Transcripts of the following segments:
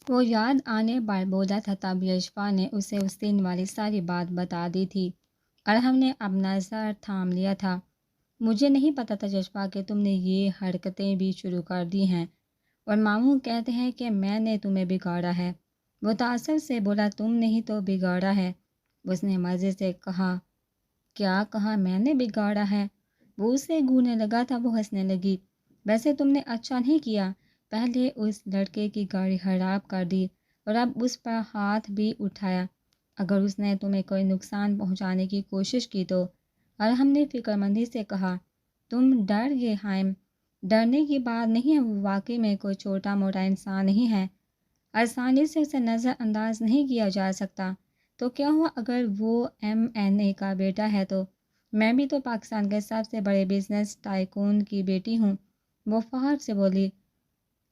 وہ یاد آنے پر بولا تھا، تب یشپا نے اسے اس دن والی ساری بات بتا دی تھی اور ہم نے اپنا سر تھام لیا تھا۔ مجھے نہیں پتا تھا یشپا کہ تم نے یہ حرکتیں بھی شروع کر دی ہیں، اور ماموں کہتے ہیں کہ میں نے تمہیں بگاڑا ہے۔ وہ تعصب سے بولا، تم نے ہی تو بگاڑا ہے۔ اس نے مزے سے کہا، کیا کہا میں نے بگاڑا ہے؟ وہ اسے گھورنے لگا تھا، وہ ہنسنے لگی۔ ویسے تم نے اچھا نہیں کیا، پہلے اس لڑکے کی گاڑی خراب کر دی اور اب اس پر ہاتھ بھی اٹھایا۔ اگر اس نے تمہیں کوئی نقصان پہنچانے کی کوشش کی تو؟ اور ہم نے فکر مندی سے کہا، تم ڈر گئے حائم؟ ڈرنے کی بات نہیں ہے، وہ واقعی میں کوئی چھوٹا موٹا انسان نہیں ہے، آسانی سے اسے نظر انداز نہیں کیا جا سکتا۔ تو کیا ہوا اگر وہ MNA کا بیٹا ہے تو؟ میں بھی تو پاکستان کے سب سے بڑے بزنس ٹائکون کی بیٹی ہوں، وہ فخر سے بولی۔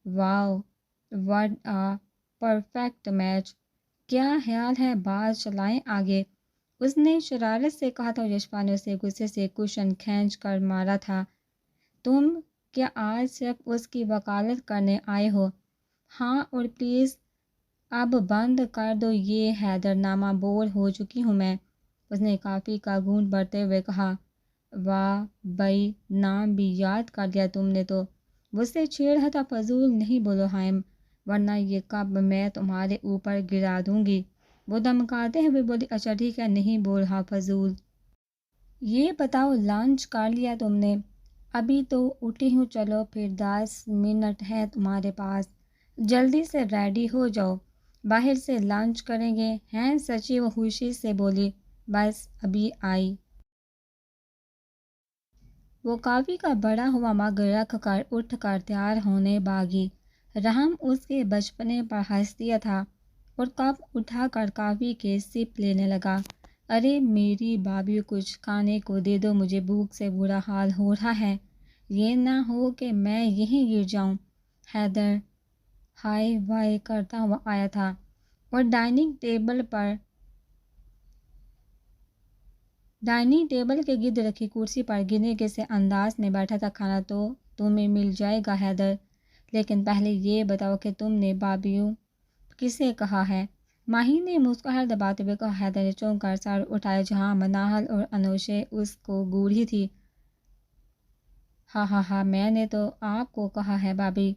واو، واٹ آ پرفیکٹ میچ! کیا خیال ہے بات چلائیں آگے؟ اس نے شرارت سے کہا تھا، اور یشپا نے اسے غصے سے کشن کھینچ کر مارا تھا۔ تم کیا آج صرف اس کی وکالت کرنے آئے ہو؟ ہاں، اور پلیز اب بند کر دو یہ حیدر نامہ، بور ہو چکی ہوں میں۔ اس نے کافی کا گھونٹ بھرتے ہوئے کہا۔ واہ بھائی، نام بھی یاد کر لیا تم نے تو! وہ سے چھیڑ رہا تھا، فضول نہیں بولو حائم، ورنہ یہ کب میں تمہارے اوپر گرا دوں گی۔ وہ دمکاتے ہوئے بولی، اچھا ٹھیک ہے، نہیں بول رہا فضول۔ یہ بتاؤ لنچ کر لیا تم نے؟ ابھی تو اٹھی ہوں، چلو پھر 10 منٹ ہے تمہارے پاس، جلدی سے ریڈی ہو جاؤ، باہر سے لنچ کریں گے۔ ہیں سچی؟ وہ خوشی سے بولی۔ بس ابھی آئی۔ وہ کافی کا بڑا ہوا مگ رکھ کر اٹھ کر تیار ہونے بھاگی۔ رحم اس کے بچپنے پر ہنس دیا تھا اور کپ اٹھا کر کافی کے سپ لینے لگا۔ ارے میری بابی، کچھ کھانے کو دے دو، مجھے بھوک سے برا حال ہو رہا ہے، یہ نہ ہو کہ میں یہیں گر جاؤں۔ حیدر ہائے وائے کرتا ہوا آیا تھا اور ڈائننگ ٹیبل کے گرد رکھی کرسی پر گرنے کے سے انداز میں بیٹھا تھا۔ کھانا تو تمہیں مل جائے گا حیدر، لیکن پہلے یہ بتاؤ کہ تم نے بابیوں کسے کہا ہے؟ ماہی نے مسکراہٹ دباتے ہوئے کہا۔ حیدر نے چونک کر سر اٹھایا، جہاں مناہل اور انوشے اس کو گھور ہی تھی۔ ہاں ہاں ہاں، میں نے تو آپ کو کہا ہے بابی،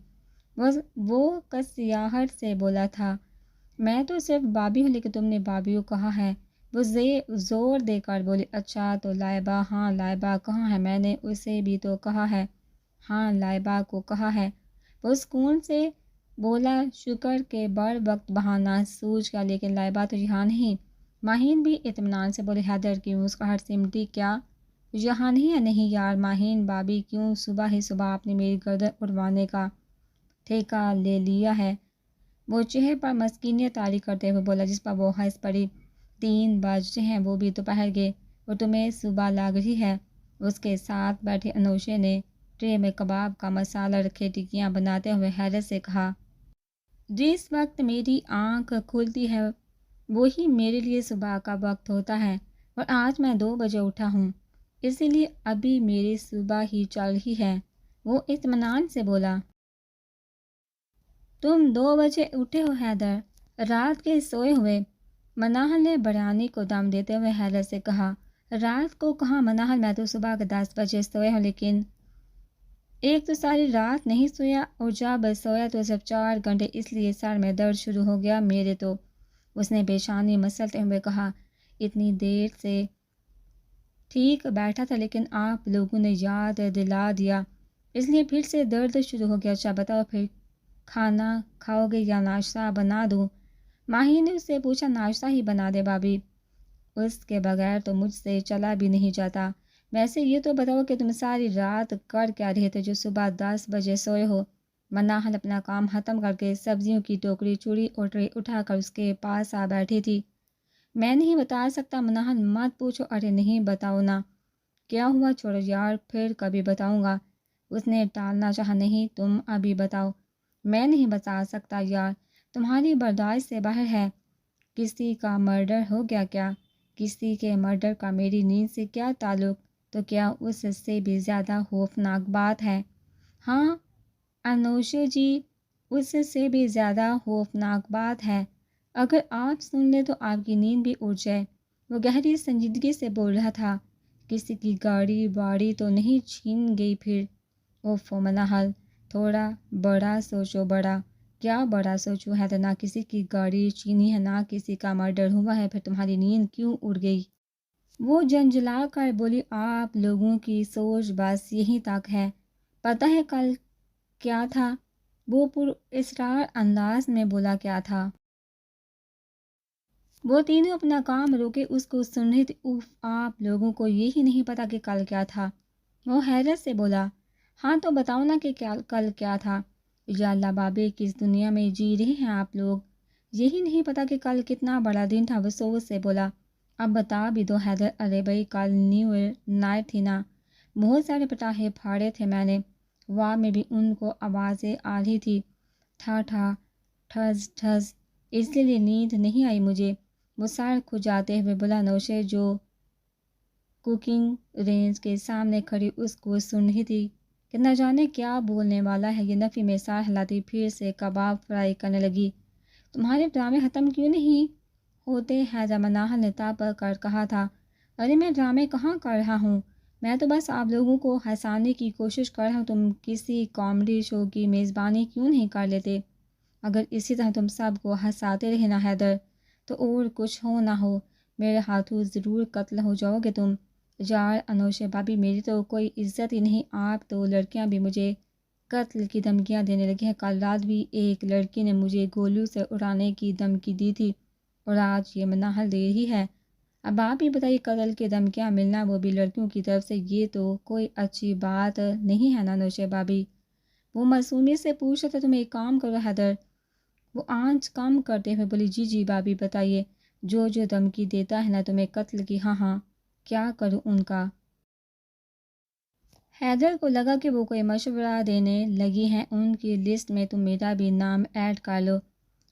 وہ کسیاہٹ سے بولا تھا۔ میں تو صرف بابی ہوں، لیکن تم نے بابیوں کہا ہے، وہ زور دے کر بولی۔ اچھا تو لائبہ؟ ہاں لائبہ کہاں ہے؟ میں نے اسے بھی تو کہا ہے۔ ہاں لائبہ کو کہا ہے، وہ سکون سے بولا۔ شکر کے بر وقت بہانہ سوجھ گیا، لیکن لائبہ تو یہاں نہیں۔ ماہین بھی اطمینان سے بولی۔ حیدر کی مسکراہٹ سمٹی، کیا یہاں نہیں ہے؟ نہیں یار ماہین، بابی کیوں صبح ہی صبح آپ نے میری گردن اڑوانے کا ٹھیکہ لے لیا ہے؟ وہ چہرے پر مسکینیت طاری کرتے ہوئے بولا، جس پر وہ ہنس پڑی۔ 3 بجے ہیں، وہ بھی دوپہر کے، اور تمہیں صبح لگ رہی ہے؟ اس کے ساتھ بیٹھے انوشے نے ٹرے میں کباب کا مسالہ رکھے ٹکیاں بناتے ہوئے حیرت سے کہا۔ جس وقت میری آنکھ کھلتی ہے وہی میرے لیے صبح کا وقت ہوتا ہے، اور آج میں 2 بجے اٹھا ہوں، اسی لیے ابھی میری صبح ہی چل رہی ہے۔ وہ اطمینان سے بولا۔ تم 2 بجے اٹھے ہو حیدر؟ رات کے سوئے ہوئے؟ مناہل نے بریانی کو دم دیتے ہوئے حیرت سے کہا۔ رات کو کہاں مناہل، میں تو صبح کے 10 بجے سوئے ہوں، لیکن ایک تو ساری رات نہیں سویا، اور جب سویا تو صرف 4 گھنٹے، اس لیے سر میں درد شروع ہو گیا میرے تو۔ اس نے پیشانی مسلتے ہوئے کہا۔ اتنی دیر سے ٹھیک بیٹھا تھا، لیکن آپ لوگوں نے یاد دلا دیا، اس لیے پھر سے درد شروع ہو گیا۔ اچھا بتاؤ پھر کھانا کھاؤ گے یا ناشتہ بنا دوں؟ ماہی نے اس سے پوچھا۔ ناشتہ ہی بنا دے بابی، اس کے بغیر تو مجھ سے چلا بھی نہیں جاتا۔ ویسے یہ تو بتاؤ کہ تم ساری رات کر کیا رہے تھے جو صبح 10 بجے سوئے ہو؟ مناہل اپنا کام ختم کر کے سبزیوں کی ٹوکری چوڑی اور ٹرے اٹھا کر اس کے پاس آ بیٹھی تھی۔ میں نہیں بتا سکتا مناہل، مت پوچھو۔ ارے نہیں بتاؤ نا، کیا ہوا؟ چھوڑو یار، پھر کبھی بتاؤں گا۔ اس نے ٹالنا چاہا۔ نہیں تم ابھی بتاؤ۔ میں نہیں بتا سکتا یار، تمہاری برداشت سے باہر ہے۔ کسی کا مرڈر ہو گیا کیا؟ کسی کے مرڈر کا میری نیند سے کیا تعلق؟ تو کیا اس سے بھی زیادہ خوفناک بات ہے؟ ہاں انوشے جی، اس سے بھی زیادہ خوفناک بات ہے، اگر آپ سن لیں تو آپ کی نیند بھی اڑ جائے۔ وہ گہری سنجیدگی سے بول رہا تھا، کسی کی گاڑی واڑی تو نہیں چھین گئی پھر؟ اوف منحل، تھوڑا بڑا سوچو۔ بڑا کیا بڑا سوچو حیدر؟ نہ کسی کی گاڑی چینی ہے، نہ کسی کا مرڈر ہوا ہے، پھر تمہاری نیند کیوں اڑ گئی؟ وہ جھنجھلا کر بولی، آپ لوگوں کی سوچ بس یہیں تک ہے۔ پتہ ہے کل کیا تھا؟ وہ پر اسرار انداز میں بولا، کیا تھا؟ وہ تینوں اپنا کام روکے اس کو سن رہے تھے۔ اوف، آپ لوگوں کو یہی نہیں پتا کہ کل کیا تھا؟ وہ حیرت سے بولا، ہاں تو بتاؤ نا کہ کل کیا تھا؟ یا اللہ بابے، کس دنیا میں جی رہے ہیں آپ لوگ؟ یہی نہیں پتا کہ کل کتنا بڑا دن تھا؟ وہ سوچ سے بولا، اب بتا بھی دو حیدر۔ ارے بھائی، کل نیو ایئر نائٹ تھی نا، بہت سارے پٹاخے پھاڑے تھے میں نے، وہاں میں بھی ان کو آوازیں آ رہی تھی، ٹھا ٹھا ٹھز ٹھز، اس لیے نیند نہیں آئی مجھے۔ وہ سر کھجاتے ہوئے بولا، نوشے جو کوکنگ رینج کے سامنے کھڑی اس کو سن رہی تھی کہ نہ جانے کیا بولنے والا ہے، یہ نفی میں سار ہلاتی پھر سے کباب فرائی کرنے لگی۔ تمہارے ڈرامے ختم کیوں نہیں ہوتے حیدر؟ مناہل نے تاپ کر کہا تھا۔ ارے میں ڈرامے کہاں کر رہا ہوں، میں تو بس آپ لوگوں کو ہنسانے کی کوشش کر رہا ہوں۔ تم کسی کامیڈی شو کی میزبانی کیوں نہیں کر لیتے؟ اگر اسی طرح تم سب کو ہنساتے رہے نا حیدر، تو اور کچھ ہو نہ ہو میرے ہاتھوں ضرور قتل ہو جاؤ گے تم۔ یار انوشے بھابی، میری تو کوئی عزت ہی نہیں، آپ تو لڑکیاں بھی مجھے قتل کی دھمکیاں دینے لگی ہیں۔ کل رات بھی ایک لڑکی نے مجھے گولو سے اڑانے کی دھمکی دی تھی، اور آج یہ مناہل دے رہی ہے۔ اب آپ ہی بتائیے، قتل کی دھمکیاں ملنا وہ بھی لڑکیوں کی طرف سے، یہ تو کوئی اچھی بات نہیں ہے نا نوشے بھابی؟ وہ معصومیت سے پوچھ رہا تھا۔ تم ایک کام کرو حیدر، وہ آنچ کم کرتے ہوئے بولی، جی جی بھابی بتائیے، جو دھمکی دیتا ہے نا تمہیں قتل کی، ہاں ہاں، کیا کروں ان کا؟ حیدر کو لگا کہ وہ کوئی مشورہ دینے لگی ہیں، ان کی لسٹ میں تم میرا بھی نام ایڈ کر لو۔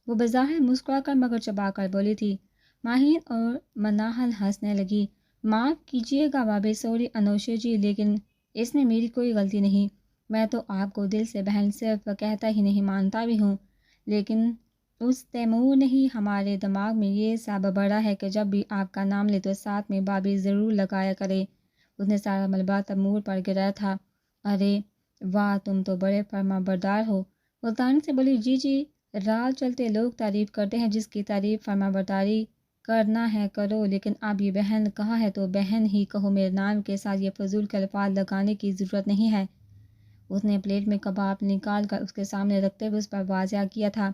وہ بظاہر مسکرا کر مگر چبا کر بولی تھی۔ ماہین اور مناہل ہنسنے لگی۔ معاف کیجیے گا بھابی، سوری انوشے جی، لیکن اس میں میری کوئی غلطی نہیں، میں تو آپ کو دل سے بہن صرف کہتا ہی نہیں، مانتا بھی ہوں، لیکن اس تیمور نے ہی ہمارے دماغ میں یہ سب بڑھا ہے کہ جب بھی آپ کا نام لے تو ساتھ میں بھابی ضرور لگایا کرے۔ اس نے سارا ملبہ تیمور پر گرایا تھا۔ ارے واہ، تم تو بڑے فرما بردار ہو، وہ تعریف سے بولی، جی جی، راہ چلتے لوگ تعریف کرتے ہیں، جس کی تعریف فرما برداری کرنا ہے کرو، لیکن اب یہ بہن کہا ہے تو بہن ہی کہو، میرے نام کے ساتھ یہ فضول کے الفاظ لگانے کی ضرورت نہیں ہے۔ اس نے پلیٹ میں کباب نکال کر اس کے سامنے رکھتے ہوئے اس پر واضح کیا تھا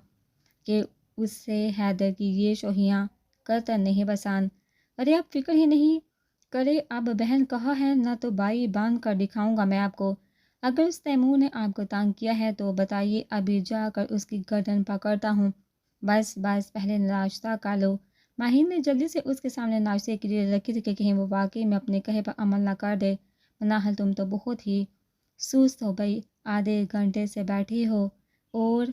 کہ اس سے حیدر کی یہ شوخیاں قطعاً نہیں پسند۔ ارے آپ فکر ہی نہیں کرے، اب بہن کہا ہے نہ تو بائی باندھ کر دکھاؤں گا میں آپ کو۔ اگر اس تیمور نے آپ کو تنگ کیا ہے تو بتائیے، ابھی جا کر اس کی گردن پکڑتا ہوں۔ بس بس، پہلے ناشتہ کر لو۔ ماہین نے جلدی سے اس کے سامنے ناشتے کے لیے رکھی تھی کہ کہیں وہ واقعی میں اپنے کہے پر عمل نہ کر دے۔ مناہل، تم تو بہت ہی سست ہو بھائی، آدھے گھنٹے سے بیٹھی ہو اور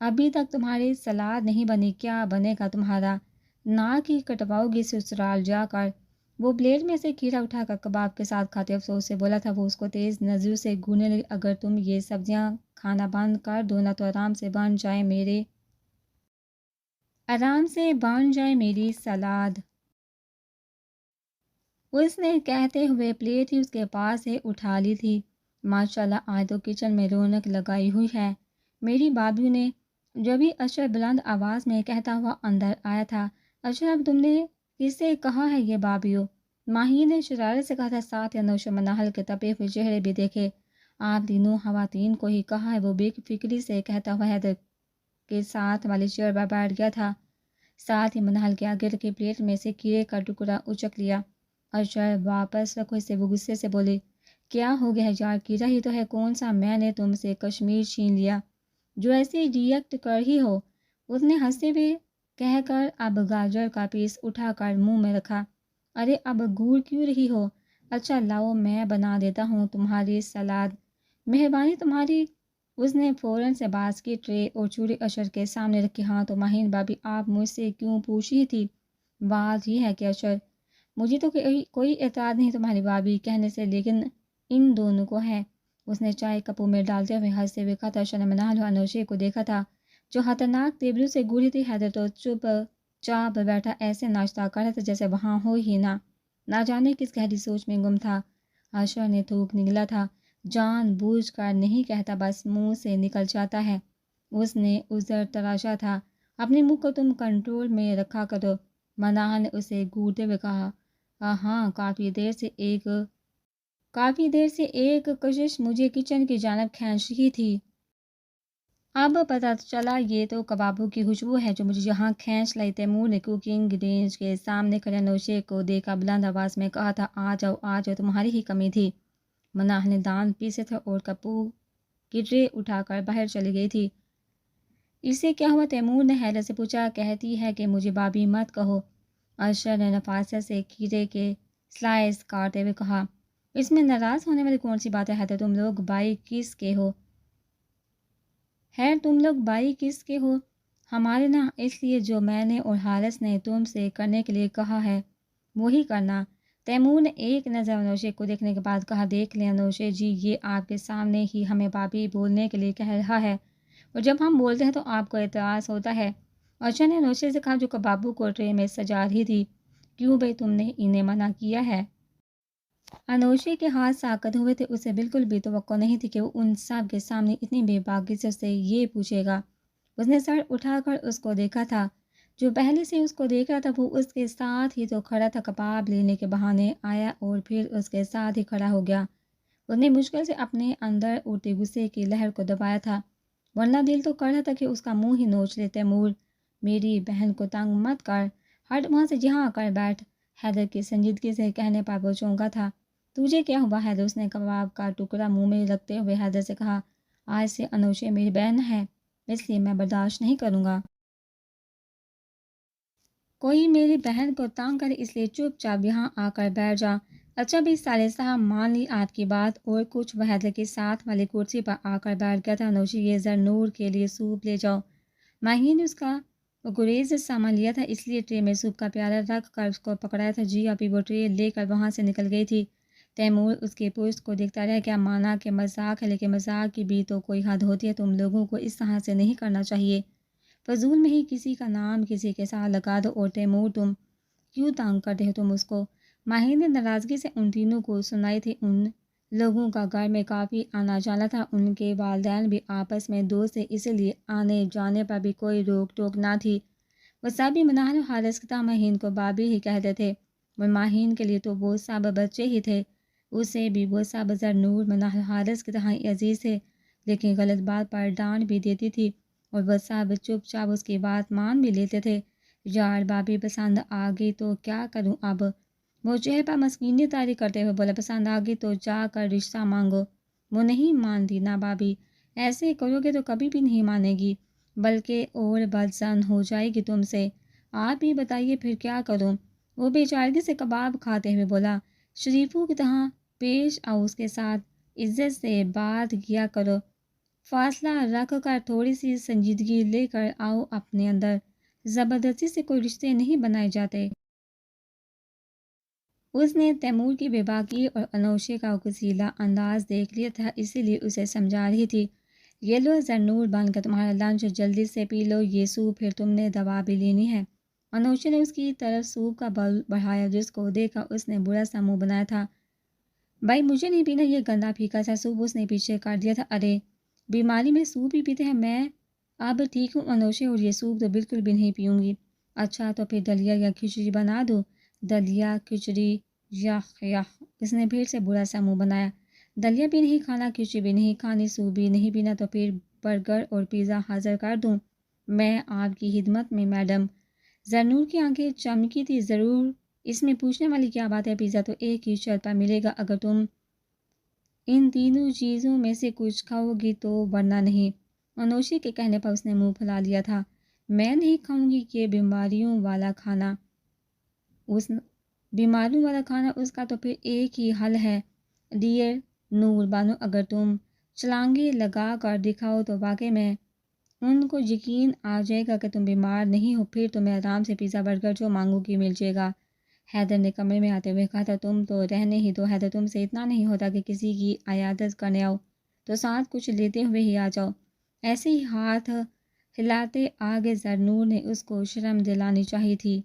ابھی تک تمہاری سلاد نہیں بنی، کیا بنے گا تمہارا؟ ناک ہی کٹواؤ گی سسرال جا کر۔ وہ پلیٹ میں سے کھیرا اٹھا کر کباب کے ساتھ کھاتے افسوس سے بولا تھا۔ وہ اس کو تیز نظروں سے گھورنے لگی، اگر تم یہ سبزیاں کھانا بند کر دو نا تو آرام سے بن جائے میری سلاد۔ اس نے کہتے ہوئے پلیٹ ہی اس کے پاس سے اٹھا لی تھی۔ ماشاءاللہ، آج تو کچن میں رونق لگائی ہوئی ہے میری بابیوں نے، جو بھی اشر بلند آواز میں کہتا ہوا اندر آیا تھا۔ اشر، اب تم نے کس سے کہا ہے یہ بابیوں؟ ماہی نے شرارت سے کہا تھا، ساتھ یا نوش مناہل کے تپے ہوئے چہرے بھی دیکھے۔ آپ تینوں خواتین کو ہی کہا ہے، وہ بے فکری سے کہتا ہوا حیدر کے ساتھ والی چیئر پر بیٹھ گیا تھا، ساتھ ہی مناہل کے آگے رکھی پلیٹ میں سے کھیرے کا ٹکڑا اچک لیا۔ اشر، واپس رکھو اسے، وہ غصے سے بولے۔ کیا ہو گیا ہے یار، کھیرا ہی تو ہے، کون سا میں نے تم سے کشمیر چھین لیا جو ایسے ریئیکٹ کر ہی ہو؟ اس نے ہنستے ہوئے کہہ کر اب گاجر کا پیس اٹھا کر منہ میں رکھا۔ ارے اب گور کیوں رہی ہو؟ اچھا لاؤ، میں بنا دیتا ہوں تمہاری سلاد، مہربانی تمہاری۔ اس نے فوراً سے باسکٹ، ٹرے اور چوری اشر کے سامنے رکھی۔ ہاں تو ماہین بھابی، آپ مجھ سے کیوں پوچھ رہی تھی؟ بات یہ ہے کہ اشر، مجھے تو کوئی اعتراض نہیں تمہاری بھابی کہنے سے، لیکن ان دونوں کو ہے۔ اس نے چائے کپوں میں ڈالتے ہوئے ہنستے ہوئے کہا تھا۔ عائشہ نے منال اور انوشے کو دیکھا تھا جو خطرناک تیبرو سے گوری تھی۔ حیدر تو چپ چاپ بیٹھا ایسے ناشتہ کر رہا تھا جیسے وہاں ہو ہی نہ جانے کس گہری سوچ میں گم تھا۔ عائشہ نے تھوک نگلا تھا۔ جان بوجھ کر نہیں کہتا، بس منہ سے نکل جاتا ہے۔ اس نے عذر تراشا تھا۔ اپنے منہ کو تم کنٹرول میں رکھا کرو، منال نے اسے گھورتے ہوئے کہا۔ ہاں، کافی دیر سے ایک کشش مجھے کچن کی جانب کھینچ رہی تھی۔ اب پتہ چلا یہ تو کبابوں کی خوشبو ہے جو مجھے یہاں کھینچ لائی۔ تیمور نے کوکنگ رینج کے سامنے کھڑے نوشے کو دیکھا، بلند آواز میں کہا تھا، آ جاؤ، تمہاری ہی کمی تھی۔ منال نے دانت پیسے تھے اور کپو کی ٹرے اٹھا کر باہر چلی گئی تھی۔ اسے کیا ہوا؟ تیمور نے حیرت سے پوچھا۔ کہتی ہے کہ مجھے بابی مت کہو، عائشہ نے نفاست سے کھیرے کے سلائس کاٹتے ہوئے کہا۔ اس میں ناراض ہونے والی کون سی بات ہے؟ حیدر، تم لوگ بائی کس کے ہو؟ ہمارے نہ، اس لیے جو میں نے اور حارث نے تم سے کرنے کے لیے کہا ہے وہی کرنا۔ تیمور نے ایک نظر انوشے کو دیکھنے کے بعد کہا، دیکھ لیں انوشے جی، یہ آپ کے سامنے ہی ہمیں بابی بولنے کے لیے کہہ رہا ہے، اور جب ہم بولتے ہیں تو آپ کو اعتراض ہوتا ہے۔ عائشہ نے انوشے سے کہا جو کبابوں کو ٹرے میں سجا رہی تھی، کیوں بھائی تم نے انہیں منع کیا ہے؟ انوشے کے ہاتھ ساکت ہوئے تھے۔ اسے بالکل بھی توقع نہیں تھی کہ وہ ان سب کے سامنے اتنی بے باکی سے اسے یہ پوچھے گا۔ اس نے سر اٹھا کر اس کو دیکھا تھا۔ جو پہلے سے اس کو دیکھ رہا تھا وہ اس کے ساتھ ہی تو کھڑا تھا، کباب لینے کے بہانے آیا اور پھر اس کے ساتھ ہی کھڑا ہو گیا۔ اس نے مشکل سے اپنے اندر اٹھتے غصے کی لہر کو دبایا تھا، ورنہ دل تو کر رہا تھا کہ اس کا منہ ہی نوچ لے۔ تیمور، میری بہن کو تنگ مت کر، ہٹ وہاں سے، جہاں آ کر بیٹھ۔ حیدر کی سنجیدگی سے کہنے پر وہ چونکا تھا۔ تجھے کیا ہوا حیدر؟ اس نے کباب کا ٹکڑا منہ میں رکھتے ہوئے حیدر سے کہا، آج سے انوشے میری بہن ہے، اس لیے میں برداشت نہیں کروں گا کوئی میری بہن کو تنگ کرے، اس لیے چپ چاپ یہاں آ کر بیٹھ جا۔ اچھا بھی صالح صاحب، مان لی آپ کی بات، اور کچھ وہ حیدر کے ساتھ والی کرسی پر آ کر بیٹھ گیا تھا۔ انوشے، یہ زرنور کے لیے سوپ لے جاؤ۔ ماہی نے اس کا گریز سامان لیا تھا، اس لیے ٹرے میں سوپ کا پیالہ رکھ کر اس کو پکڑایا تھا۔ جی ابھی وہ ٹرے لے کر وہاں سے نکل گئی تھی۔ تیمور اس کے پشت کو دیکھتا رہا۔ کیا مانا کہ مذاق ہے، لیکن مذاق کی بھی تو کوئی حد ہوتی ہے، تم لوگوں کو اس طرح سے نہیں کرنا چاہیے۔ فضول میں ہی کسی کا نام کسی کے ساتھ لگا دو، اور تیمور تم کیوں تنگ کرتے ہو تم اس کو؟ ماہی نے ناراضگی سے ان تینوں کو سنائی تھی۔ ان لوگوں کا گھر میں کافی آنا جانا تھا، ان کے والدین بھی آپس میں دوست تھے، اس لیے آنے جانے پر بھی کوئی روک ٹوک نہ تھی۔ وہ سبھی منال و حارث کی طرح ماہین کو بابی ہی کہتے تھے، اور ماہین کے لیے تو وہ سب بچے ہی تھے۔ اسے بھی وہ سب زرنور، منال و حارث کی طرح ہی عزیز تھے، لیکن غلط بات پر ڈانٹ بھی دیتی تھی اور وہ سب چپ چاپ اس کی بات مان بھی لیتے تھے۔ یار بابی پسند آ گئی تو کیا کروں اب؟ وہ چہرے پر مسکینی طاری کرتے ہوئے بولا، پسند آ گئی تو جا کر رشتہ مانگو۔ وہ نہیں مانتی نا بابی، ایسے کرو گے تو کبھی بھی نہیں مانے گی، بلکہ اور بدظن ہو جائے گی تم سے۔ آپ ہی بتائیے پھر کیا کروں؟ وہ بے چارگی سے کباب کھاتے ہوئے بولا، شریفوں کی طرح پیش آؤ، اس کے ساتھ عزت سے بات کیا کرو، فاصلہ رکھ کر تھوڑی سی سنجیدگی لے کر آؤ اپنے اندر، زبردستی سے کوئی رشتے نہیں بنائے جاتے۔ اس نے تیمور کی بے باکی اور انوشے کا غصیلا انداز دیکھ لیا تھا، اسی لیے اسے سمجھا رہی تھی، یہ لو زرنور بن کر تمہارا لنچ، جلدی سے پی لو یہ سوپ، پھر تم نے دوا بھی لینی ہے۔ انوشے نے اس کی طرف سوپ کا بول بڑھایا، جس کو دیکھا اس نے برا سا منہ بنایا تھا۔ بھائی مجھے نہیں پینا یہ گندا پھیکا سا سوپ، اس نے پیچھے کر دیا تھا۔ ارے بیماری میں سوپ ہی پیتے ہیں، میں اب ٹھیک ہوں انوشے، اور یہ سوپ تو بالکل بھی نہیں پیوں گی۔ اچھا تو پھر دلیا یا کھچڑی بنا دو۔ دلیا کھچڑی، یخ، اس نے پھر سے برا سا منہ بنایا۔ دلیا بھی نہیں کھانا، کھچڑی بھی نہیں کھانی، سوپ بھی نہیں پینا، تو پھر برگر اور پیزا حاضر کر دوں میں آپ کی خدمت میں میڈم۔ زرنور کی آنکھیں چمکی تھی، ضرور، اس میں پوچھنے والی کیا بات ہے، پیزا تو ایک ہی شرط پر ملے گا، اگر تم ان تینوں چیزوں میں سے کچھ کھاؤ گی تو، ورنہ نہیں۔ انوشے کے کہنے پر اس نے منہ پھیلا لیا تھا۔ میں نہیں کھاؤں گی کہ بیماریوں والا کھانا، اس کا تو پھر ایک ہی حل ہے ڈیئر نور بانو، اگر تم چھلانگیں لگا کر دکھاؤ تو واقعی میں ان کو یقین آ جائے گا کہ تم بیمار نہیں ہو، پھر تمہیں آرام سے پیزا برگر جو مانگو گی مل جائے گا۔ حیدر نے کمرے میں آتے ہوئے کہا تھا، تم تو رہنے ہی دو حیدر، تم سے اتنا نہیں ہوتا کہ کسی کی عیادت کرنے آؤ۔ تو ساتھ کچھ لیتے ہوئے ہی آ جاؤ۔ ایسے ہی ہاتھ ہلاتے آگے زرنور نے اس کو شرم دلانی چاہی تھی۔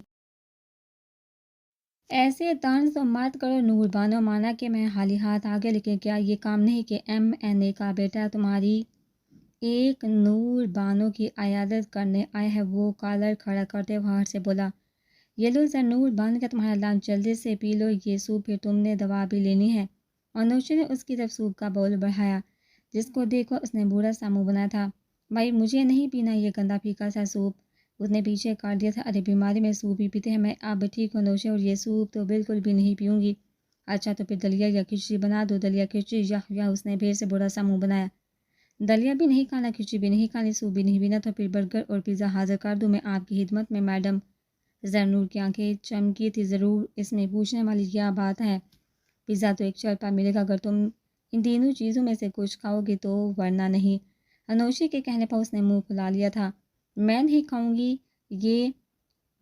ایسے طنز تو مت کرو نور بانو، مانا کہ میں خالی ہاتھ آگے، لیکن کیا یہ کام نہیں کہ MNA کا بیٹا تمہاری ایک نور بانو کی عیادت کرنے آیا ہے؟ وہ کالر کھڑا کرتے ہوئے سے بولا، یہ لو زرنور بن کا تمہارا لنچ، جلدی سے پی لو یہ سوپ، پھر تم نے دوا بھی لینی ہے۔ انوشا نے اس کی طرف سوپ کا باؤل بڑھایا، جس کو دیکھ کر اس نے برا سا منہ بنایا تھا۔ بھائی مجھے نہیں پینا یہ گندا پھیکا سا سوپ، اس نے پیچھے کاٹ دیا تھا۔ ارے بیماری میں سوپ ہی پیتے ہیں، میں اب ٹھیک ہوں نوشا، اور یہ سوپ تو بالکل بھی نہیں پیوں گی۔ اچھا تو پھر دلیا یا کھچڑی بنا دو۔ دلیا کھچڑی یا اس نے پھر سے برا سا منہ بنایا۔ دلیا بھی نہیں کھانا، کھچڑی بھی نہیں کھانی، سوپ بھی نہیں پینا، تو پھر برگر اور پیزا حاضر کر دوں میں آپ کی خدمت میں میڈم۔ زرنور کی آنکھیں چمکی تھی، ضرور اس میں پوچھنے والی کیا بات ہے؟ پیزا تو ایک شرط پر ملے گا، اگر تم ان تینوں چیزوں میں سے کچھ کھاؤ گی تو، ورنہ نہیں۔ انوشی کے کہنے پر اس نے منہ پھلا لیا تھا۔ میں نہیں کھاؤں گی یہ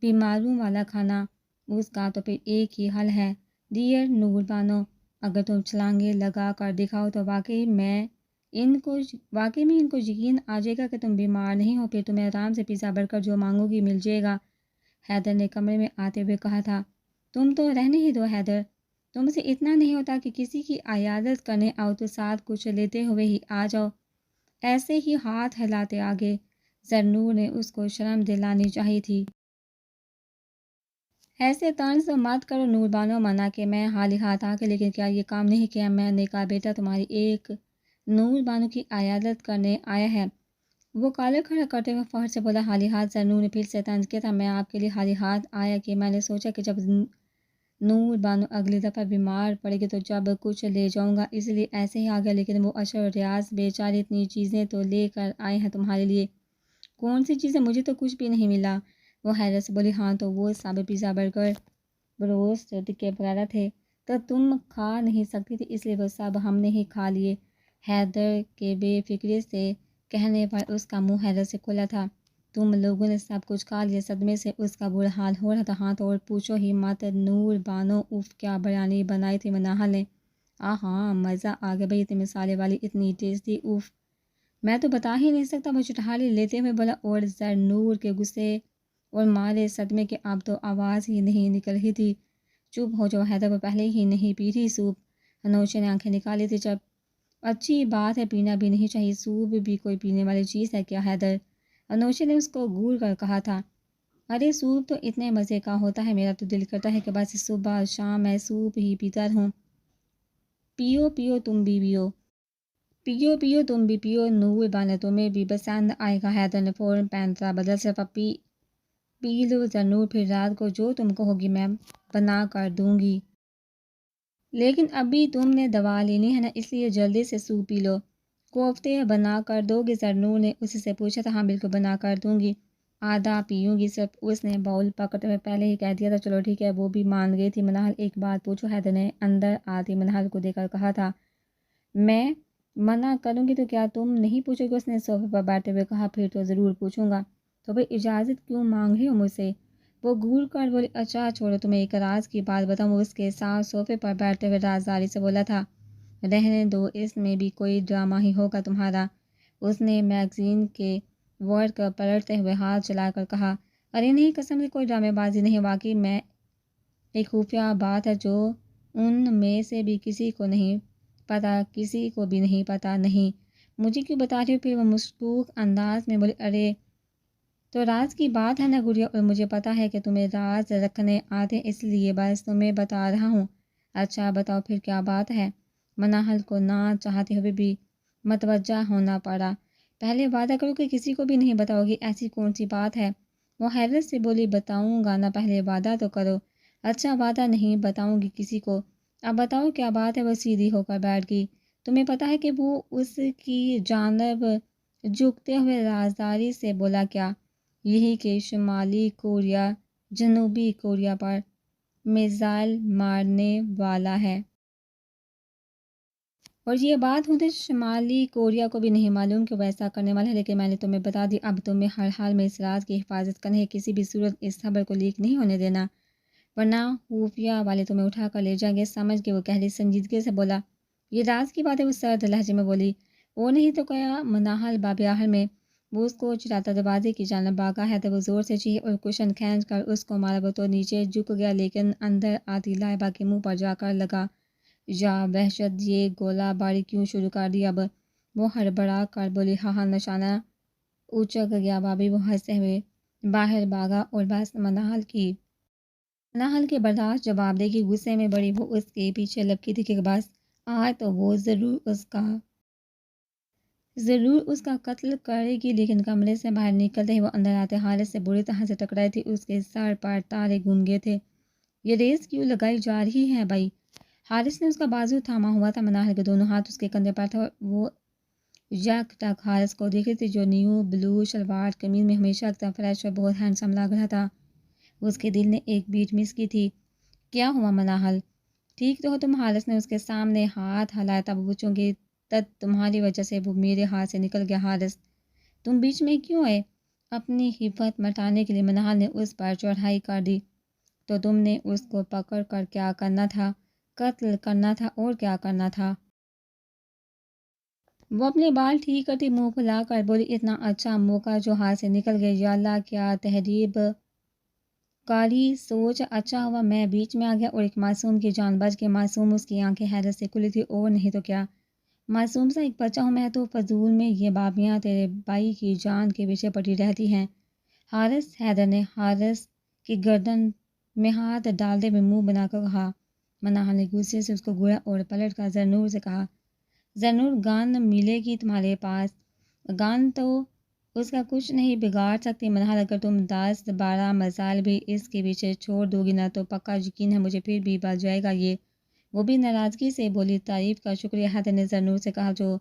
بیماروں والا کھانا، اس کا تو پھر ایک ہی حل ہے ڈیئر نور بانو، اگر تم چھلانگیں لگا کر دکھاؤ تو واقعی میں ان کو یقین آ جائے گا کہ تم بیمار نہیں ہو، پھر تمہیں آرام سے پیزا برگر جو مانگو گی مل جائے گا۔ حیدر نے کمرے میں آتے ہوئے کہا تھا، تم تو رہنے ہی دو حیدر، تم سے اتنا نہیں ہوتا کہ کسی کی عیادت کرنے آؤ تو ساتھ کچھ لیتے ہوئے ہی آ جاؤ۔ ایسے ہی ہاتھ ہلاتے آگے زرنور نے اس کو شرم دلانی چاہی تھی۔ ایسے طنز تو مت کرو نور بانو، مانا کہ میں خالی ہاتھ آگے، لیکن کیا یہ کام نہیں کیا؟ میں نے کہا بیٹا تمہاری ایک نور بانو کی عیادت کرنے آیا ہے۔ وہ کالر کھڑا کرتے ہوئے فخر سے بولا، خالی ہاتھ؟ زرنور نے پھر سے طنز کیا تھا، میں آپ کے لیے خالی ہاتھ آیا کہ میں نے سوچا کہ جب نور بانو اگلی دفعہ بیمار پڑے گی تو جب کچھ لے جاؤں گا، اس لیے ایسے ہی آ گیا، لیکن وہ اشر اور ریاض بیچارے اتنی چیزیں تو لے کر آئے ہیں تمہارے لیے۔ کون سی چیزیں؟ مجھے تو کچھ بھی نہیں ملا۔ وہ حیرت سے بولی، ہاں تو وہ سب پیزا برگر بروسٹ ٹکے وغیرہ تھے، تو تم کھا نہیں سکتی تھی، اس لیے وہ سب ہم نے ہی کھا لیے۔ حیدر کے بے فکری سے کہنے پر اس کا منہ حیرت سے کھلا تھا۔ تم لوگوں نے سب کچھ کھا لیا؟ صدمے سے اس کا برا حال ہو رہا تھا۔ ہاں تو اور پوچھو ہی مت نور بانو، اف کیا بریانی بنائی تھی مناہل نے، ہاں مزہ آ گیا بھائی، اتنے مسالے والی، اتنی ٹیسٹی، اف میں تو بتا ہی نہیں سکتا، وہ چٹخالی لیتے ہوئے بولا، اور زرنور کے غصے اور مارے صدمے کے اب تو آواز ہی نہیں نکل رہی تھی۔ چپ ہو جاؤ حیدر، وہ پہلے ہی نہیں پی رہی سوپ۔ انوشا نے آنکھیں نکالی تھی، جب اچھی بات ہے، پینا بھی نہیں چاہیے، سوپ بھی کوئی پینے والی چیز ہے کیا حیدر؟ انوشا نے اس کو گھور کر کہا تھا، ارے سوپ تو اتنے مزے کا ہوتا ہے، میرا تو دل کرتا ہے کہ بس صبح شام میں سوپ ہی پیتا رہوں۔ پیو پیو تم بھی پیو، پیو پیو تم بھی پیو نور بانو، تمہیں بھی پسند آئے گا۔ حیدر نے فوراً پینترا بدل سے پی لو زرنور، پھر رات کو جو تم کہو گی میں بنا کر دوں گی، لیکن ابھی تم نے دوا لینی ہے نا، اس لیے جلدی سے سوپ پی لو۔ کوفتے بنا کر دو گے؟ زرنور نے اس سے پوچھا تھا۔ ہاں بالکل بنا کر دوں گی، آدھا پیوں گی صرف، اس نے باؤل پکڑتے ہوئے پہلے ہی کہہ دیا تھا۔ چلو ٹھیک ہے، وہ بھی مان گئی تھی۔ مناہل ایک بات پوچھو؟ حیدر نے اندر آتی مناہل کو دیکھ کر کہا تھا۔ میں منع کروں گی تو کیا تم نہیں پوچھو گے؟ اس نے صوفے پر بیٹھتے ہوئے کہا۔ پھر تو ضرور پوچھوں گا، تو پھر اجازت کیوں مانگ رہی ہو مجھ سے؟ وہ گھور کر بولی، اچھا چھوڑو، تمہیں ایک راز کی بات بتاؤں۔ اس کے ساتھ صوفے پر بیٹھتے ہوئے رازداری سے بولا تھا، رہنے دو، اس میں بھی کوئی ڈرامہ ہی ہوگا تمہارا۔ اس نے میگزین کے ورڈ کو پلٹتے ہوئے ہاتھ چلا کر کہا، ارے نہیں، قسم سے کوئی ڈرامے بازی نہیں، واقعی میں ایک خفیہ بات ہے جو ان میں سے بھی کسی کو نہیں پتہ، کسی کو بھی نہیں پتہ۔ نہیں، مجھے کیوں بتا رہی ہو؟ پھر وہ مشکوک انداز میں بولی، ارے تو راز کی بات ہے نا گڑیا، اور مجھے پتہ ہے کہ تمہیں راز رکھنے آتے، اس لیے بس تمہیں بتا رہا ہوں۔ اچھا بتاؤ پھر کیا بات ہے؟ مناہل کو نہ چاہتے ہوئے بھی متوجہ ہونا پڑا۔ پہلے وعدہ کرو کہ کسی کو بھی نہیں بتاؤ گی، ایسی کون سی بات ہے؟ وہ حیرت سے بولی، بتاؤں گا نا، پہلے وعدہ تو کرو۔ اچھا وعدہ نہیں بتاؤں گی کسی کو، اب بتاؤ کیا بات ہے؟ وہ سیدھی ہو کر بیٹھ گئی۔ تمہیں پتہ ہے کہ وہ اس کی جانب جھکتے ہوئے رازداری سے بولا، کیا یہی کہ شمالی کوریا جنوبی کوریا پر میزائل مارنے والا ہے؟ اور یہ بات مجھے شمالی کوریا کو بھی نہیں معلوم کہ وہ ایسا کرنے والا ہے، لیکن میں نے تمہیں بتا دی، اب تمہیں ہر حال میں اس راز کی حفاظت کرنی ہے، کسی بھی صورت اس خبر کو لیک نہیں ہونے دینا، ورنہ خفیہ والے تمہیں اٹھا کر لے جائیں گے، سمجھ کے؟ وہ گہری سنجیدگی سے بولا، یہ راز کی بات ہے، وہ سرد لہجے میں بولی۔ اور نہیں تو کیا مناحل بابیاہل میں وہ اس کو چراتا دروازے کی جانب بھاگا ہے تو وہ زور سے چیخی اور کشن کھینچ کر اس کو مارا وہ تو نیچے جھک گیا، لیکن اندر آتی لائبہ کے منہ پر جا کر لگا۔ یا وحشت، یہ گولہ باری کیوں شروع کر دی اب؟ وہ ہڑبڑا کر بولی، ہاں ہاں نشانہ اچک گیا بابی۔ وہ ہنستے ہوئے باہر بھاگا اور بس مناحل کے برداشت جواب دے گی غصے میں بڑی وہ اس کے پیچھے لپکی تھی کہ بس آج تو وہ ضرور اس کا قتل کرے گی، لیکن کمرے سے باہر نکلتے ہی وہ اندر آتے حارث سے بری طرح سے ٹکرائی تھی۔ اس کے سر پر تارے گون گئے تھے۔ یہ ریس کیوں لگائی جا رہی ہے بھائی؟ حارث نے اس کا بازو تھاما ہوا تھا، مناحل کے دونوں ہاتھ اس کے کندھے پر تھے اور وہ یک ٹک حارث کو دیکھ رہی تھی جو نیو بلو شلوار قمیض میں ہمیشہ کی طرح فریش اور بہت ہینڈسم لگ رہا تھا۔ اس کے دل نے ایک بیٹ مس کی تھی۔ کیا ہوا مناحل؟ ٹھیک تو ہو تم؟ حارث نے اس کے سامنے ہاتھ ہلایا تب وہ چونکہ تمہاری وجہ سے وہ میرے ہاتھ سے نکل گیا۔ حارث تم بیچ میں کیوں آئے؟ اپنی حفت مٹانے کے لیے مناحل نے اس پر چڑھائی کر دی۔ تو تم نے اس کو پکڑ کر کیا کرنا تھا؟ قتل کرنا تھا، اور کیا کرنا تھا؟ وہ اپنے بال ٹھیک کرتی منہ پھلا کر بولی، اتنا اچھا موقع جو ہاتھ سے نکل گیا، یا اللہ کیا تہذیب کاری سوچ، اچھا ہوا میں بیچ میں آ گیا اور ایک معصوم کی جان بچ گئی۔ معصوم، اس کی آنکھیں حیرت سے کھلی تھی، اور نہیں تو کیا، معصوم سا ایک بچہ ہوں میں تو؟ فضول میں یہ بابیاں تیرے بھائی کی جان کے پیچھے پڑی رہتی ہیں۔ حارث حیدر نے حارث کی گردن میں ہاتھ ڈالتے ہوئے منہ بنا کر کہا۔ مناحل نے غصے سے اس کو گھورا اور پلٹ کر زرنور سے کہا، زرنور گن ملے گی تمہارے پاس؟ گن تو اس کا کچھ نہیں بگاڑ سکتی مناحل، اگر تم 10-12 مسائل بھی اس کے پیچھے چھوڑ دو گی نا تو پکا یقین ہے مجھے پھر بھی بچ جائے گا یہ۔ وہ بھی ناراضگی سے بولی، تعریف کا شکریہ، حیدر نے زرنور سے کہا جو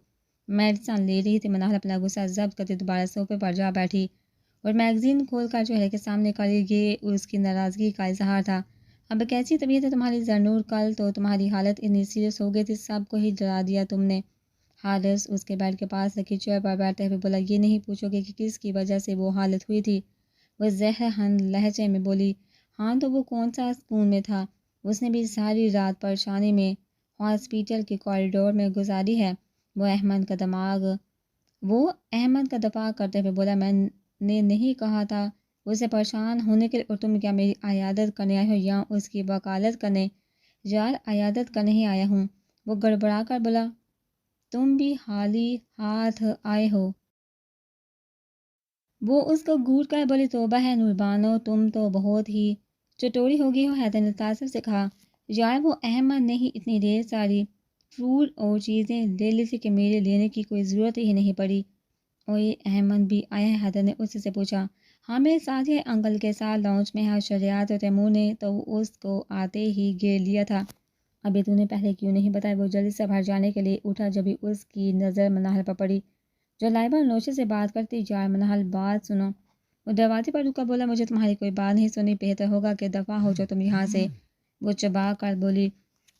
میڈیسن لے رہی تھی۔ مناحل اپنا غصہ ضبط کرتے دوبارہ صوفے پر جا بیٹھی اور میگزین کھول کر چہرے کے سامنے کری۔ یہ اس کی ناراضگی کا اظہار تھا۔ اب کیسی طبیعت ہے تمہاری زرنور؟ کل تو تمہاری حالت اتنی سیریس ہو گئی تھی، سب کو ہی ڈرا دیا تم نے۔ حارث اس کے بیڈ کے پاس رکھی چیئر پر بیٹھتے ہوئے بولا، یہ نہیں پوچھو گے کہ کس کی وجہ سے وہ حالت ہوئی تھی؟ وہ زہر ہند لہجے میں بولی، ہاں تو وہ کون سا سکون میں تھا؟ اس نے بھی ساری رات پریشانی میں ہاسپٹل کے کوریڈور میں گزاری ہے۔ وہ احمد کا دفاع کرتے ہوئے بولا، میں نے نہیں کہا تھا اسے پریشان ہونے کے لیے، اور تم کیا میری عیادت کرنے آئے ہو یا اس کی وکالت کرنے؟ یار عیادت کرنے ہی آیا ہوں۔ وہ گڑبڑا کر بولا، تم بھی خالی ہاتھ آئے ہو؟ وہ اس کو گھور کر بولی، توبہ ہے نوربانو، تم تو بہت ہی چٹوری ہو گئی ہو۔ حیدر نے تعصب سے کہا، یار وہ احمد نے ہی اتنی ڈھیر ساری فروٹ اور چیزیں لے لی تھی کہ میرے لینے کی کوئی ضرورت ہی نہیں پڑی۔ اوئے احمد بھی آیا ہے؟ حیدر نے اس سے پوچھا۔ ہاں میرے ساتھ ہے، انکل کے ساتھ لاؤنج میں ہے، شریعت اور تیمور نے تو اس کو آتے ہی گھیر لیا تھا۔ ابھی تو نے پہلے کیوں نہیں بتایا؟ وہ جلدی سے باہر جانے کے لیے اٹھا جبھی اس کی نظر مناحل پر پڑی جو لائبہ اور نوشے سے بات کرتی، یار مناحل بات سنو۔ وہ دروازے پر رکا، بولا، مجھے تمہاری کوئی بات نہیں سنی، بہتر ہوگا کہ دفع ہو جاؤ تم یہاں سے۔ وہ چبا کر بولی،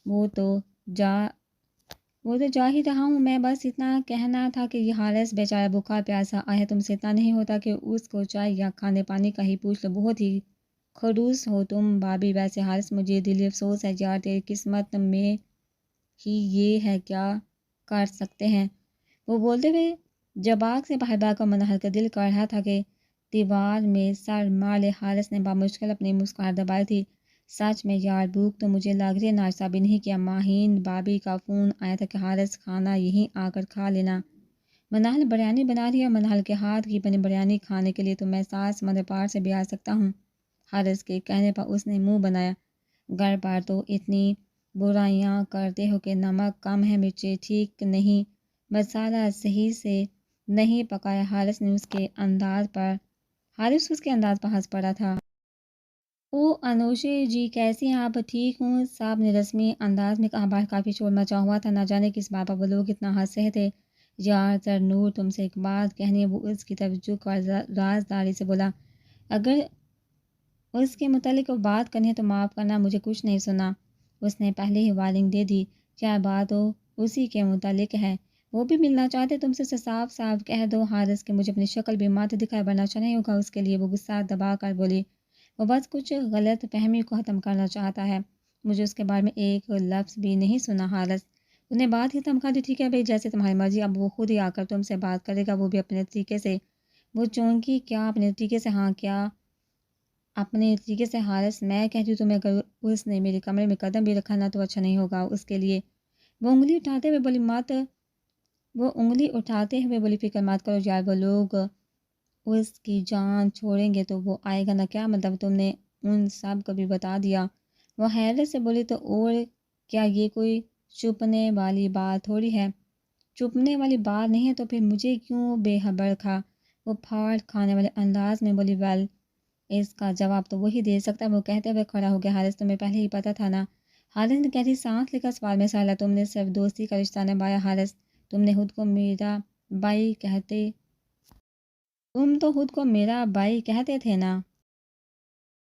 وہ تو جا ہی رہا ہوں، میں بس اتنا کہنا تھا کہ یہ حارث بیچارہ بھوکا پیاسا آیا، تم سے اتنا نہیں ہوتا کہ اس کو چائے یا کھانے پانی کا ہی پوچھ لو؟ بہت ہی خڑوس ہو تم بابی۔ ویسے حارث مجھے دلی افسوس ہے یار، تیری قسمت میں ہی یہ ہے، کیا کر سکتے ہیں؟ وہ بولتے ہوئے جباگ سے باہر بھاگا۔ مناحل کا دل کر رہا تھا کہ دیوار میں سر مار لے۔ حارث نے بامشکل اپنی مسکراہٹ دبائی تھی، سچ میں یار بھوک تو مجھے لگ رہی ہے، ناشتہ بھی نہیں کیا۔ ماہین بابی کا فون آیا تھا کہ حارث کھانا یہیں آ کر کھا لینا۔ مناحل بریانی بنا رہی ہے، مناحل کے ہاتھ کی بنی بریانی کھانے کے لیے تو میں 7 سمندر پار سے بھی آ سکتا ہوں۔ حارث کے کہنے پر اس نے منہ بنایا، گھر پر تو اتنی برائیاں کرتے ہو کہ نمک کم ہے، مرچیں ٹھیک نہیں، مسالہ صحیح سے نہیں پکایا۔ حارث اس کے انداز پر ہنس پڑا تھا۔ او انوشے جی کیسی ہیں آپ؟ ٹھیک ہوں صاحب نے رسمی انداز میں کہا۔ باہر کافی شور مچا ہوا تھا، نہ جانے کس بات پر وہ لوگ اتنا ہنس رہے تھے۔ یار زرنور تم سے ایک بات کہنی ہے۔ وہ اس کی طرف جھک کر رازداری سے بولا، اگر اس کے متعلق وہ بات کرنی ہے تو معاف کرنا، مجھے کچھ نہیں سنا۔ اس نے پہلے ہی وارننگ دے دی، کیا بات ہو اسی کے متعلق ہے؟ وہ بھی ملنا چاہتے، تم سے صاف صاف کہہ دو۔ حارث کے مجھے اپنی شکل بھی مات دکھائے ورنہ اچھا نہیں ہوگا اس کے لیے۔ وہ غصہ دبا کر بولی، وہ بس کچھ غلط فہمی کو ختم کرنا چاہتا ہے، مجھے اس کے بارے میں ایک لفظ بھی نہیں سنا۔ حارث انہیں بات ہی دھمکا دی، ٹھیک ہے بھائی جیسے تمہاری مرضی، اب وہ خود ہی آ کر تم سے بات کرے گا، وہ بھی اپنے طریقے سے۔ وہ چونکی، کیا اپنے طریقے سے؟ ہاں کیا اپنے طریقے سے حارث، میں کہتی ہوں تمہیں اگر اس نے میرے کمرے میں قدم بھی رکھا نا تو اچھا نہیں ہوگا اس کے لیے۔ وہ انگلی اٹھاتے ہوئے بولی مت، وہ انگلی اٹھاتے ہوئے بولی فکر مت کرو یار، وہ لوگ اس کی جان چھوڑیں گے تو وہ آئے گا نا، کیا مطلب تم نے ان سب کو بھی بتا دیا؟ وہ حیرت سے بولی تو اور کیا، یہ کوئی چھپنے والی بات تھوڑی ہے، چھپنے والی بات نہیں ہے تو پھر مجھے کیوں بے خبر تھا؟ وہ پھاڑ کھانے والے انداز میں بولی ویل، اس کا جواب تو وہی دے سکتا ہے۔ وہ کہتے ہوئے کھڑا ہو گیا، حارث تمہیں پہلے ہی پتہ تھا نا؟ حارث نے گہری سانس لے کر سوال میں سالا، تم نے صرف دوستی کا رشتہ نبھایا حارث، تم نے خود کو میرا بھائی کہتے، تم تو خود کو میرا بھائی کہتے تھے نا؟